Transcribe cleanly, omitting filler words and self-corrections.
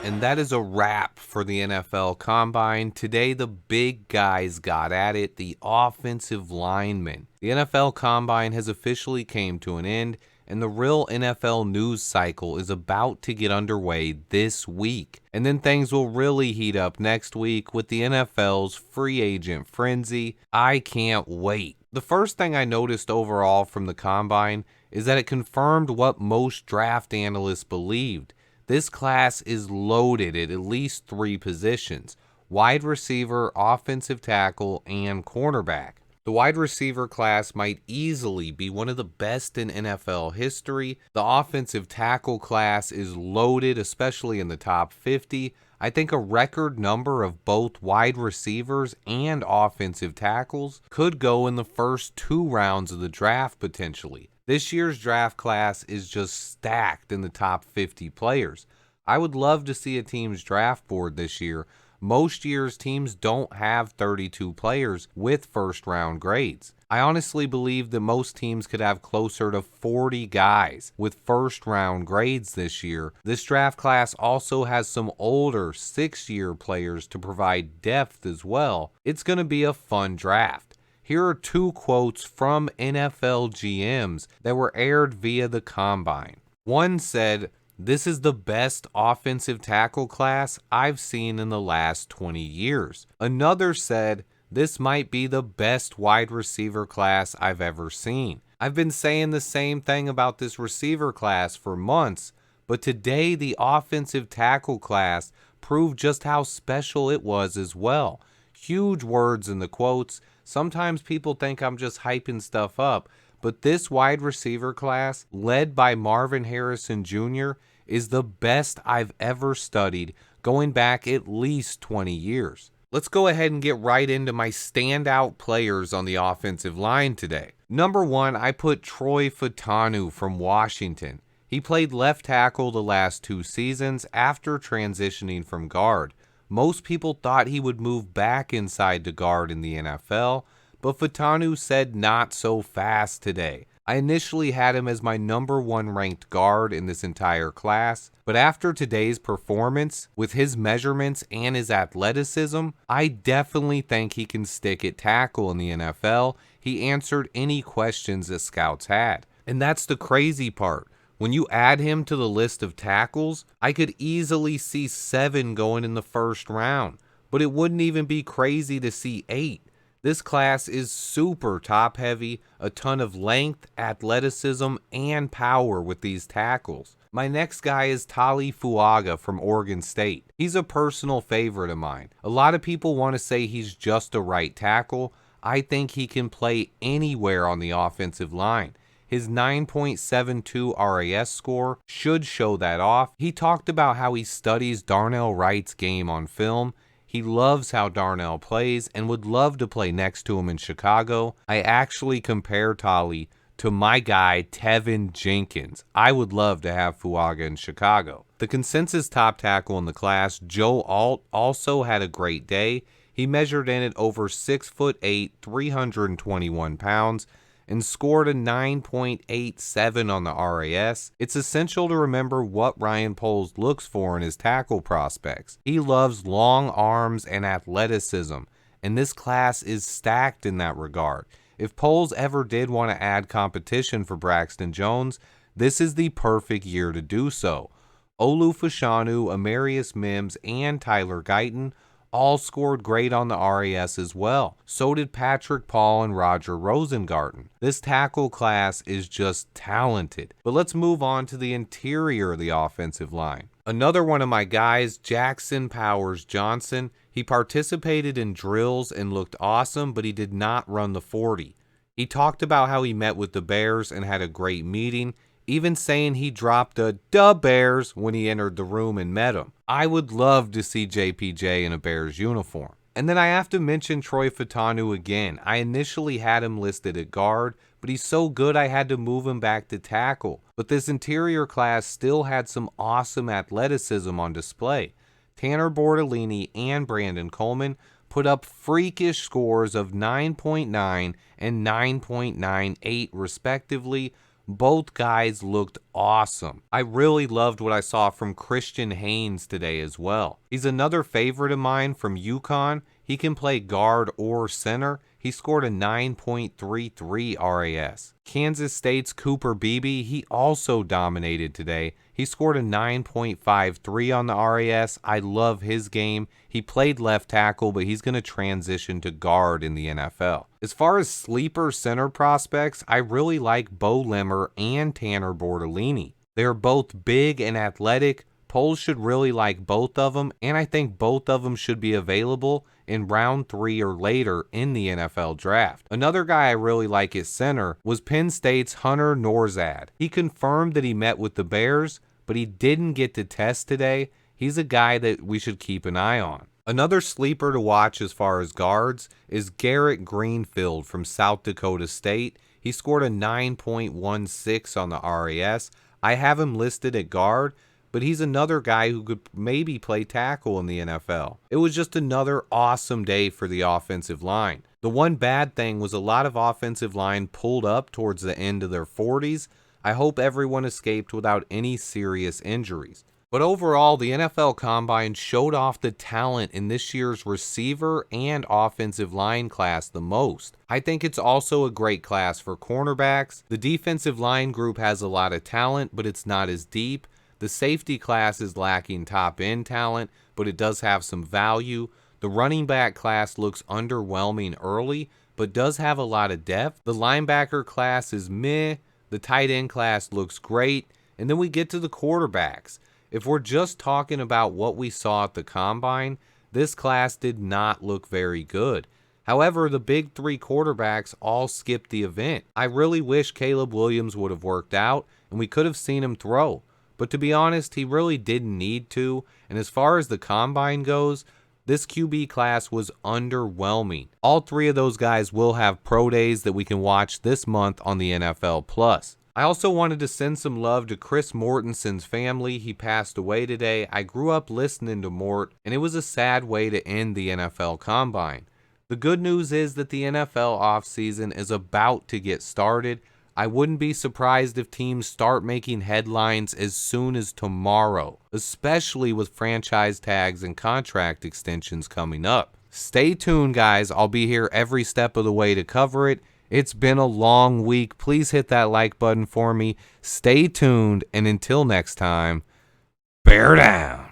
And that is a wrap for the NFL Combine. Today, the big guys got at it, the offensive linemen. The NFL Combine has officially came to an end, and the real NFL news cycle is about to get underway this week. And then things will really heat up next week with the NFL's free agent frenzy. I can't wait. The first thing I noticed overall from the Combine is that it confirmed what most draft analysts believed. This class is loaded at least three positions: wide receiver, offensive tackle, and cornerback. The wide receiver class might easily be one of the best in NFL history. The offensive tackle class is loaded, especially in the top 50. I think a record number of both wide receivers and offensive tackles could go in the first two rounds of the draft potentially. This year's draft class is just stacked in the top 50 players. I would love to see a team's draft board this year. Most years, teams don't have 32 players with first round grades. I honestly believe that most teams could have closer to 40 guys with first round grades this year. This draft class also has some older 6-year players to provide depth as well. It's going to be a fun draft. Here are two quotes from NFL GMs that were aired via the Combine. One said, "This is the best offensive tackle class I've seen in the last 20 years. Another said, "This might be the best wide receiver class I've ever seen." I've been saying the same thing about this receiver class for months, but today the offensive tackle class proved just how special it was as well. Huge words in the quotes. Sometimes people think I'm just hyping stuff up, but this wide receiver class, led by Marvin Harrison Jr., is the best I've ever studied, going back at least 20 years. Let's go ahead and get right into my standout players on the offensive line today. Number one, I put Troy Fautanu from Washington. He played left tackle the last 2 seasons after transitioning from guard. Most people thought he would move back inside to guard in the NFL, but Fautanu said not so fast today. I initially had him as my number 1 ranked guard in this entire class, but after today's performance, with his measurements and his athleticism, I definitely think he can stick at tackle in the NFL. He answered any questions that scouts had. And that's the crazy part. When you add him to the list of tackles, I could easily see 7 going in the first round, but it wouldn't even be crazy to see 8. This class is super top heavy, a ton of length, athleticism, and power with these tackles. My next guy is Tali Fuaga from Oregon State. He's a personal favorite of mine. A lot of people want to say he's just a right tackle. I think he can play anywhere on the offensive line. His 9.72 RAS score should show that off. He talked about how he studies Darnell Wright's game on film. He loves how Darnell plays and would love to play next to him in Chicago. I actually compare Tali to my guy, Tevin Jenkins. I would love to have Fuaga in Chicago. The consensus top tackle in the class, Joe Alt, also had a great day. He measured in at over 6'8", 321 pounds, and scored a 9.87 on the RAS. It's essential to remember what Ryan Poles looks for in his tackle prospects. He loves long arms and athleticism, and this class is stacked in that regard. If Poles ever did want to add competition for Braxton Jones, this is the perfect year to do so. Olu Fashanu, Amarius Mims, and Tyler Guyton all scored great on the RAS as well. So did Patrick Paul and Roger Rosengarten. This tackle class is just talented. But let's move on to the interior of the offensive line. Another one of my guys, Jackson Powers Johnson. He participated in drills and looked awesome, but he did not run the 40. He talked about how he met with the Bears and had a great meeting, even saying he dropped a "duh Bears" when he entered the room and met him. I would love to see JPJ in a Bears uniform. And then I have to mention Troy Fautanu again. I initially had him listed at guard, but he's so good I had to move him back to tackle. But this interior class still had some awesome athleticism on display. Tanner Bortolini and Brandon Coleman put up freakish scores of 9.9 and 9.98 respectively. Both guys looked awesome. I really loved what I saw from Christian Haynes today as well. He's another favorite of mine from UConn. He can play guard or center. He scored a 9.33 RAS. Kansas State's Cooper Beebe, he also dominated today. He scored a 9.53 on the RAS. I love his game. He played left tackle, but he's going to transition to guard in the NFL. As far as sleeper center prospects, I really like Bo Limmer and Tanner Bortolini. They're both big and athletic. Polls should really like both of them, and I think both of them should be available in round 3 or later in the NFL draft. Another guy I really like at center was Penn State's Hunter Nourzad. He confirmed that he met with the Bears, but he didn't get to test today. He's a guy that we should keep an eye on. Another sleeper to watch as far as guards is Garrett Greenfield from South Dakota State. He scored a 9.16 on the RAS. I have him listed at guard, but he's another guy who could maybe play tackle in the NFL. It was just another awesome day for the offensive line. The one bad thing was a lot of offensive line pulled up towards the end of their 40s. I hope everyone escaped without any serious injuries. But overall, the NFL Combine showed off the talent in this year's receiver and offensive line class the most. I think it's also a great class for cornerbacks. The defensive line group has a lot of talent, but it's not as deep. The safety class is lacking top-end talent, but it does have some value. The running back class looks underwhelming early, but does have a lot of depth. The linebacker class is meh. The tight end class looks great. And then we get to the quarterbacks. If we're just talking about what we saw at the Combine, this class did not look very good. However, the big 3 quarterbacks all skipped the event. I really wish Caleb Williams would have worked out, and we could have seen him throw. But to be honest, he really didn't need to. And as far as the Combine goes, this QB class was underwhelming. All 3 of those guys will have pro days that we can watch this month on the NFL Plus. I also wanted to send some love to Chris Mortensen's family. He passed away today. I grew up listening to Mort, and it was a sad way to end the NFL Combine. The good news is that the NFL offseason is about to get started. I wouldn't be surprised if teams start making headlines as soon as tomorrow, especially with franchise tags and contract extensions coming up. Stay tuned, guys. I'll be here every step of the way to cover it. It's been a long week. Please hit that like button for me. Stay tuned, and until next time, bear down.